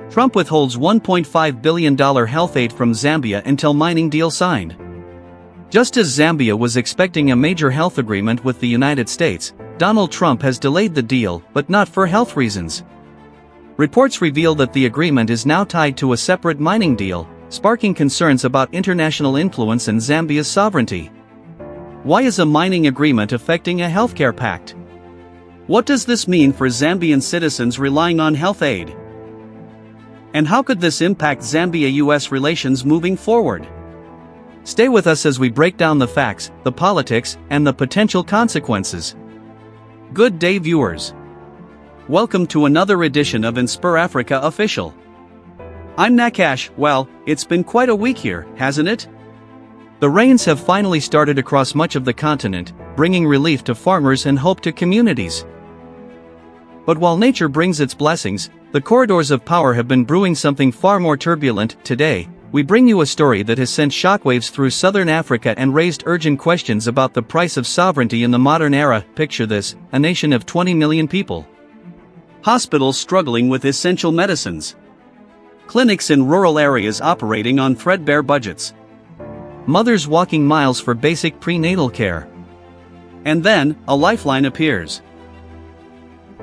Trump withholds $1.5 billion health aid from Zambia until mining deal signed. Just as Zambia was expecting a major health agreement with the United States, Donald Trump has delayed the deal, but not for health reasons. Reports reveal that the agreement is now tied to a separate mining deal, sparking concerns about international influence and Zambia's sovereignty. Why is a mining agreement affecting a healthcare pact? What does this mean for Zambian citizens relying on health aid? And how could this impact Zambia-US relations moving forward? Stay with us as we break down the facts, the politics, and the potential consequences. Good day, viewers. Welcome to another edition of InspirAfrica Official. I'm Nakash. Well, it's been quite a week here, hasn't it? The rains have finally started across much of the continent, bringing relief to farmers and hope to communities. But while nature brings its blessings, the corridors of power have been brewing something far more turbulent. Today, we bring you a story that has sent shockwaves through southern Africa and raised urgent questions about the price of sovereignty in the modern era. Picture this, a nation of 20 million people. Hospitals struggling with essential medicines. Clinics in rural areas operating on threadbare budgets. Mothers walking miles for basic prenatal care. And then, a lifeline appears.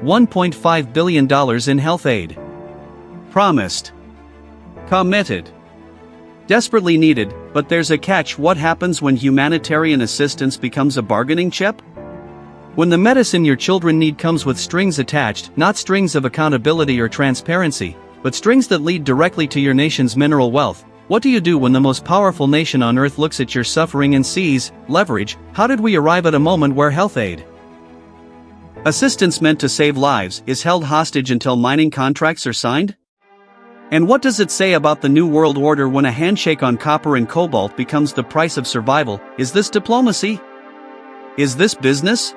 $1.5 billion in health aid. Promised. Committed. Desperately needed, but there's a catch. What happens when humanitarian assistance becomes a bargaining chip? When the medicine your children need comes with strings attached, not strings of accountability or transparency, but strings that lead directly to your nation's mineral wealth. What do you do when the most powerful nation on earth looks at your suffering and sees leverage? How did we arrive at a moment where health aid, assistance meant to save lives, is held hostage until mining contracts are signed? And what does it say about the New World Order when a handshake on copper and cobalt becomes the price of survival? Is this diplomacy? Is this business?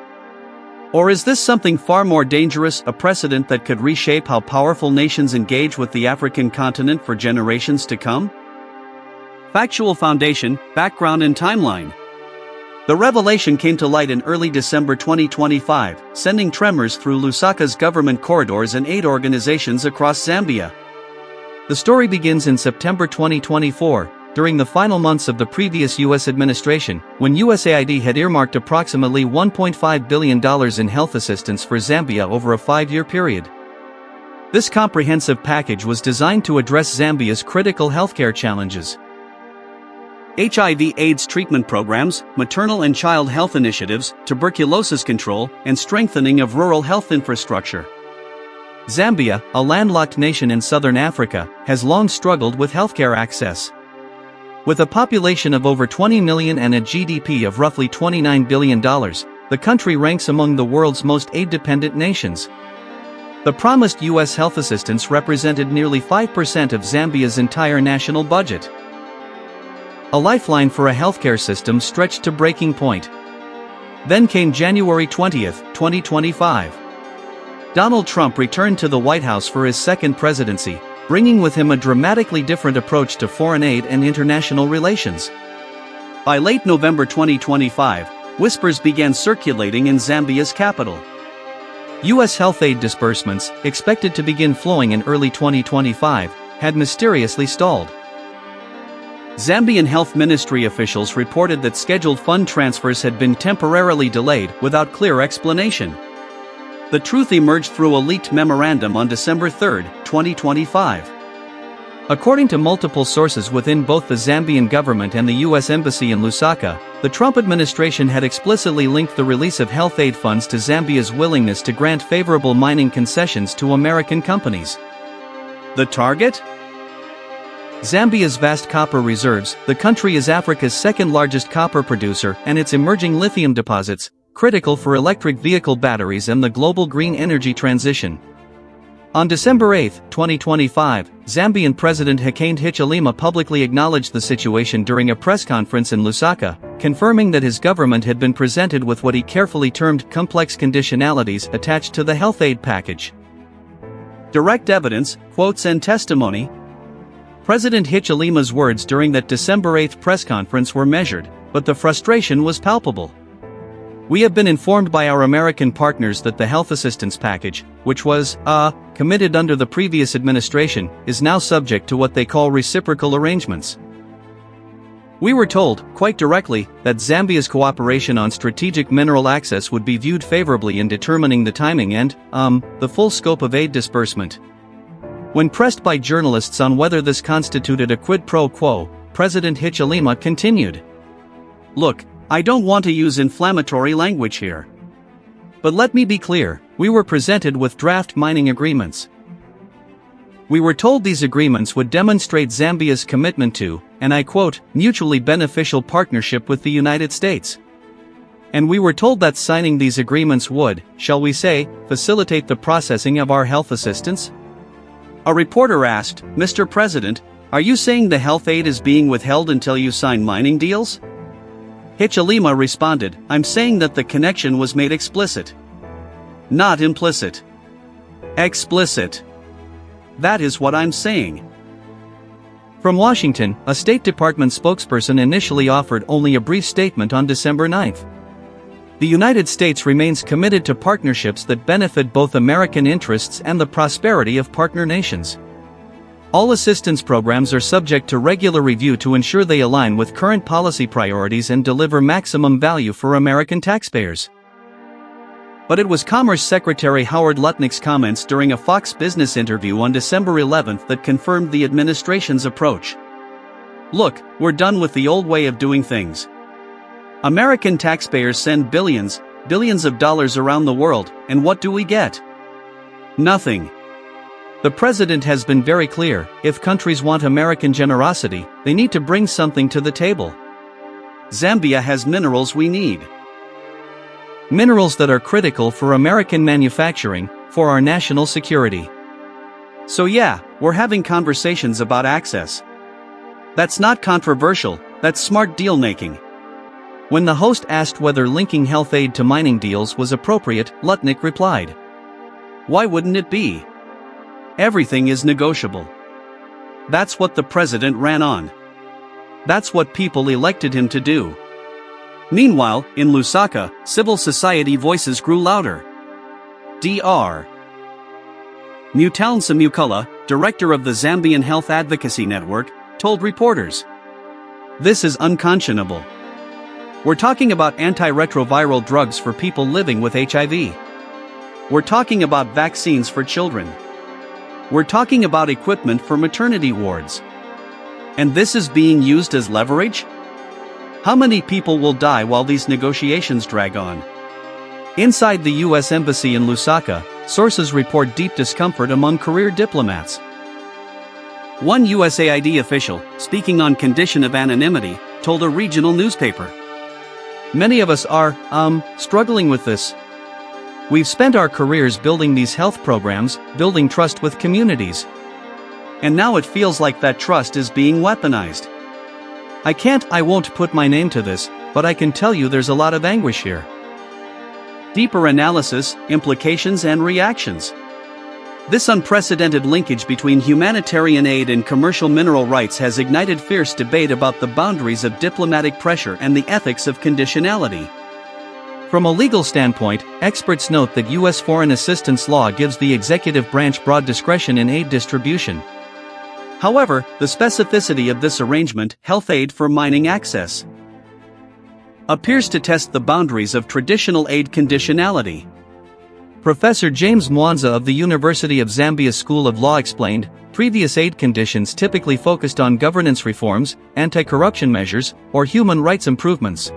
Or is this something far more dangerous, a precedent that could reshape how powerful nations engage with the African continent for generations to come? Factual foundation, background and timeline. The revelation came to light in early December 2025, sending tremors through Lusaka's government corridors and aid organizations across Zambia. The story begins in September 2024, during the final months of the previous U.S. administration, when USAID had earmarked approximately $1.5 billion in health assistance for Zambia over a 5-year period. This comprehensive package was designed to address Zambia's critical healthcare challenges. HIV/AIDS treatment programs, maternal and child health initiatives, tuberculosis control, and strengthening of rural health infrastructure. Zambia, a landlocked nation in southern Africa, has long struggled with healthcare access. With a population of over 20 million and a GDP of roughly $29 billion, the country ranks among the world's most aid-dependent nations. The promised U.S. health assistance represented nearly 5% of Zambia's entire national budget. A lifeline for a healthcare system stretched to breaking point. Then came January 20, 2025. Donald Trump returned to the White House for his second presidency, bringing with him a dramatically different approach to foreign aid and international relations. By late November 2025, whispers began circulating in Zambia's capital. U.S. health aid disbursements, expected to begin flowing in early 2025, had mysteriously stalled. Zambian health ministry officials reported that scheduled fund transfers had been temporarily delayed without clear explanation. The truth emerged through a leaked memorandum on December 3, 2025. According to multiple sources within both the Zambian government and the U.S. Embassy in Lusaka, the Trump administration had explicitly linked the release of health aid funds to Zambia's willingness to grant favorable mining concessions to American companies. The target? Zambia's vast copper reserves. The country is Africa's second-largest copper producer, and its emerging lithium deposits, critical for electric vehicle batteries and the global green energy transition. On December 8, 2025, Zambian President Hakainde Hichilema publicly acknowledged the situation during a press conference in Lusaka, confirming that his government had been presented with what he carefully termed complex conditionalities attached to the health aid package. Direct evidence, quotes and testimony. President Hichilema's words during that December 8 press conference were measured, but the frustration was palpable. We have been informed by our American partners that the health assistance package, which was, committed under the previous administration, is now subject to what they call reciprocal arrangements. We were told, quite directly, that Zambia's cooperation on strategic mineral access would be viewed favorably in determining the timing and, the full scope of aid disbursement. When pressed by journalists on whether this constituted a quid pro quo, President Hichilema continued. Look, I don't want to use inflammatory language here. But let me be clear, we were presented with draft mining agreements. We were told these agreements would demonstrate Zambia's commitment to, and I quote, mutually beneficial partnership with the United States. And we were told that signing these agreements would, shall we say, facilitate the processing of our health assistance? A reporter asked, Mr. President, are you saying the health aid is being withheld until you sign mining deals? Hichilema responded, I'm saying that the connection was made explicit. Not implicit. Explicit. That is what I'm saying. From Washington, a State Department spokesperson initially offered only a brief statement on December 9. The United States remains committed to partnerships that benefit both American interests and the prosperity of partner nations. All assistance programs are subject to regular review to ensure they align with current policy priorities and deliver maximum value for American taxpayers. But it was Commerce Secretary Howard Lutnick's comments during a Fox Business interview on December 11 that confirmed the administration's approach. Look, we're done with the old way of doing things. American taxpayers send billions of dollars around the world, and what do we get? Nothing. The president has been very clear, if countries want American generosity, they need to bring something to the table. Zambia has minerals we need. Minerals that are critical for American manufacturing, for our national security. So yeah, we're having conversations about access. That's not controversial, that's smart deal-making. When the host asked whether linking health aid to mining deals was appropriate, Lutnick replied, why wouldn't it be? Everything is negotiable. That's what the president ran on. That's what people elected him to do. Meanwhile, in Lusaka, civil society voices grew louder. Dr. Mutalnsa Mukula, director of the Zambian Health Advocacy Network, told reporters, this is unconscionable. We're talking about antiretroviral drugs for people living with HIV. We're talking about vaccines for children. We're talking about equipment for maternity wards. And this is being used as leverage? How many people will die while these negotiations drag on? Inside the U.S. Embassy in Lusaka, sources report deep discomfort among career diplomats. One USAID official, speaking on condition of anonymity, told a regional newspaper, many of us are, struggling with this. We've spent our careers building these health programs, building trust with communities. And now it feels like that trust is being weaponized. I won't put my name to this, but I can tell you there's a lot of anguish here. Deeper analysis, implications and reactions. This unprecedented linkage between humanitarian aid and commercial mineral rights has ignited fierce debate about the boundaries of diplomatic pressure and the ethics of conditionality. From a legal standpoint, experts note that U.S. foreign assistance law gives the executive branch broad discretion in aid distribution. However, the specificity of this arrangement, health aid for mining access, appears to test the boundaries of traditional aid conditionality. Professor James Mwanza of the University of Zambia School of Law explained, previous aid conditions typically focused on governance reforms, anti-corruption measures, or human rights improvements.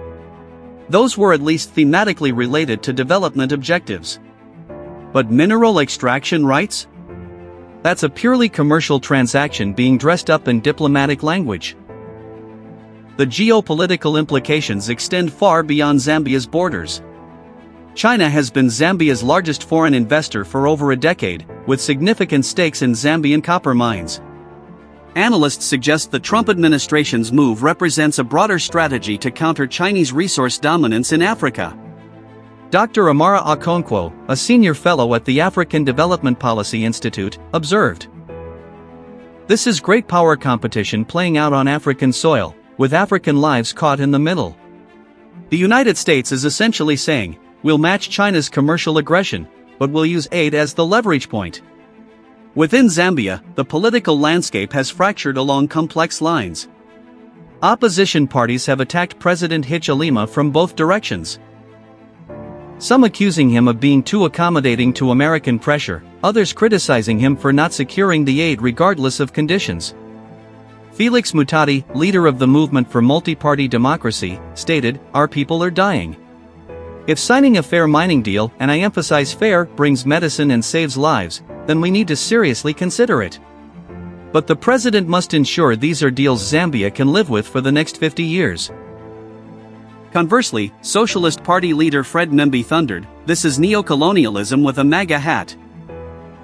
Those were at least thematically related to development objectives. But mineral extraction rights? That's a purely commercial transaction being dressed up in diplomatic language. The geopolitical implications extend far beyond Zambia's borders. China has been Zambia's largest foreign investor for over a decade, with significant stakes in Zambian copper mines. Analysts suggest the Trump administration's move represents a broader strategy to counter Chinese resource dominance in Africa. Dr. Amara Okonkwo, a senior fellow at the African Development Policy Institute, observed, this is great power competition playing out on African soil, with African lives caught in the middle. The United States is essentially saying, we'll match China's commercial aggression, but we'll use aid as the leverage point. Within Zambia, the political landscape has fractured along complex lines. Opposition parties have attacked President Hichilema from both directions. Some accusing him of being too accommodating to American pressure, others criticizing him for not securing the aid regardless of conditions. Felix Mutati, leader of the Movement for Multi-Party Democracy, stated, "Our people are dying. If signing a fair mining deal, and I emphasize fair, brings medicine and saves lives, then we need to seriously consider it. But the president must ensure these are deals Zambia can live with for the next 50 years. Conversely, Socialist Party leader Fred Nembe thundered, "This is neo-colonialism with a MAGA hat.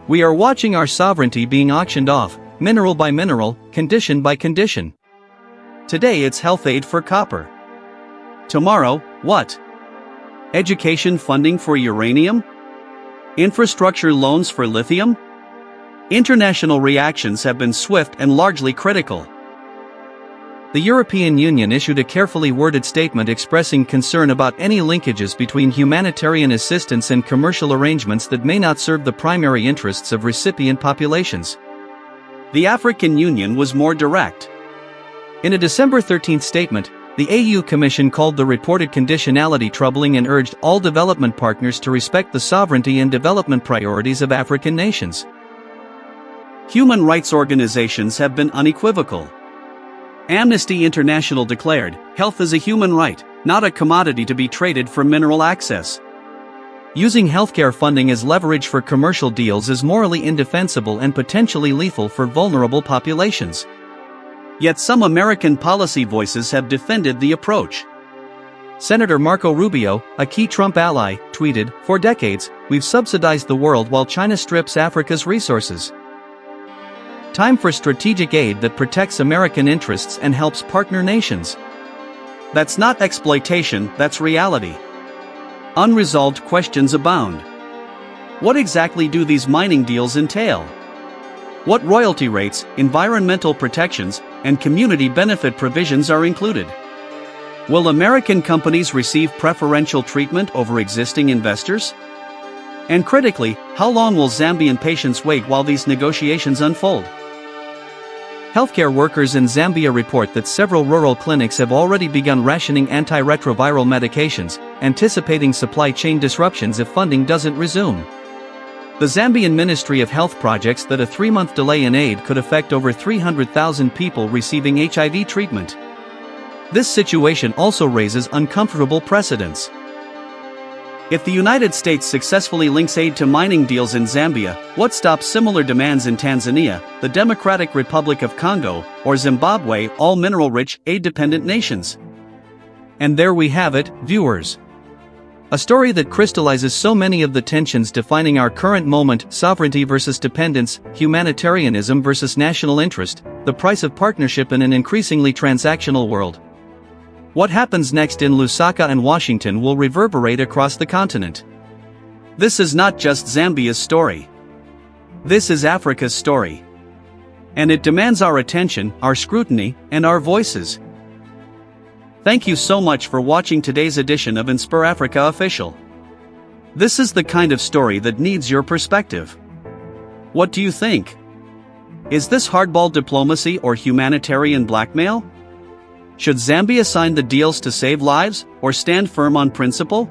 We are watching our sovereignty being auctioned off, mineral by mineral, condition by condition. Today it's health aid for copper. Tomorrow, what? Education funding for uranium? Infrastructure loans for lithium?" International reactions have been swift and largely critical. The European Union issued a carefully worded statement expressing concern about any linkages between humanitarian assistance and commercial arrangements that may not serve the primary interests of recipient populations. The African Union was more direct. In a December 13 statement, the AU Commission called the reported conditionality troubling and urged all development partners to respect the sovereignty and development priorities of African nations. Human rights organizations have been unequivocal. Amnesty International declared, "Health is a human right, not a commodity to be traded for mineral access." Using healthcare funding as leverage for commercial deals is morally indefensible and potentially lethal for vulnerable populations. Yet some American policy voices have defended the approach. Senator Marco Rubio, a key Trump ally, tweeted, "For decades, we've subsidized the world while China strips Africa's resources. Time for strategic aid that protects American interests and helps partner nations." That's not exploitation, that's reality. Unresolved questions abound. What exactly do these mining deals entail? What royalty rates, environmental protections, and community benefit provisions are included? Will American companies receive preferential treatment over existing investors? And critically, how long will Zambian patients wait while these negotiations unfold? Healthcare workers in Zambia report that several rural clinics have already begun rationing antiretroviral medications, anticipating supply chain disruptions if funding doesn't resume. The Zambian Ministry of Health projects that a 3-month delay in aid could affect over 300,000 people receiving HIV treatment. This situation also raises uncomfortable precedents. If the United States successfully links aid to mining deals in Zambia, what stops similar demands in Tanzania, the Democratic Republic of Congo, or Zimbabwe, all mineral-rich, aid-dependent nations? And there we have it, viewers. A story that crystallizes so many of the tensions defining our current moment: sovereignty versus dependence, humanitarianism versus national interest, the price of partnership in an increasingly transactional world. What happens next in Lusaka and Washington will reverberate across the continent. This is not just Zambia's story. This is Africa's story. And it demands our attention, our scrutiny, and our voices. Thank you so much for watching today's edition of InspirAfrica Official. This is the kind of story that needs your perspective. What do you think? Is this hardball diplomacy or humanitarian blackmail? Should Zambia sign the deals to save lives, or stand firm on principle?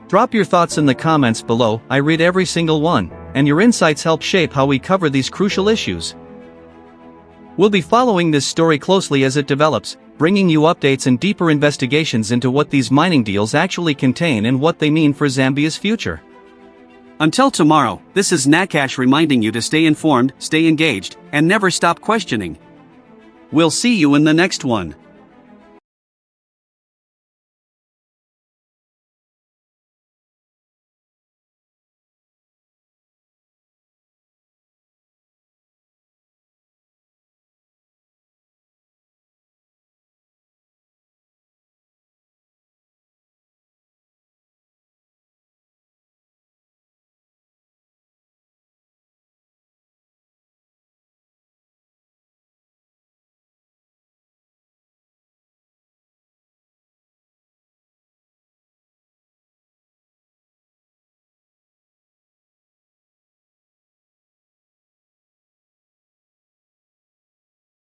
Drop your thoughts in the comments below. I read every single one, and your insights help shape how we cover these crucial issues. We'll be following this story closely as it develops, bringing you updates and deeper investigations into what these mining deals actually contain and what they mean for Zambia's future. Until tomorrow, this is Nakash reminding you to stay informed, stay engaged, and never stop questioning. We'll see you in the next one.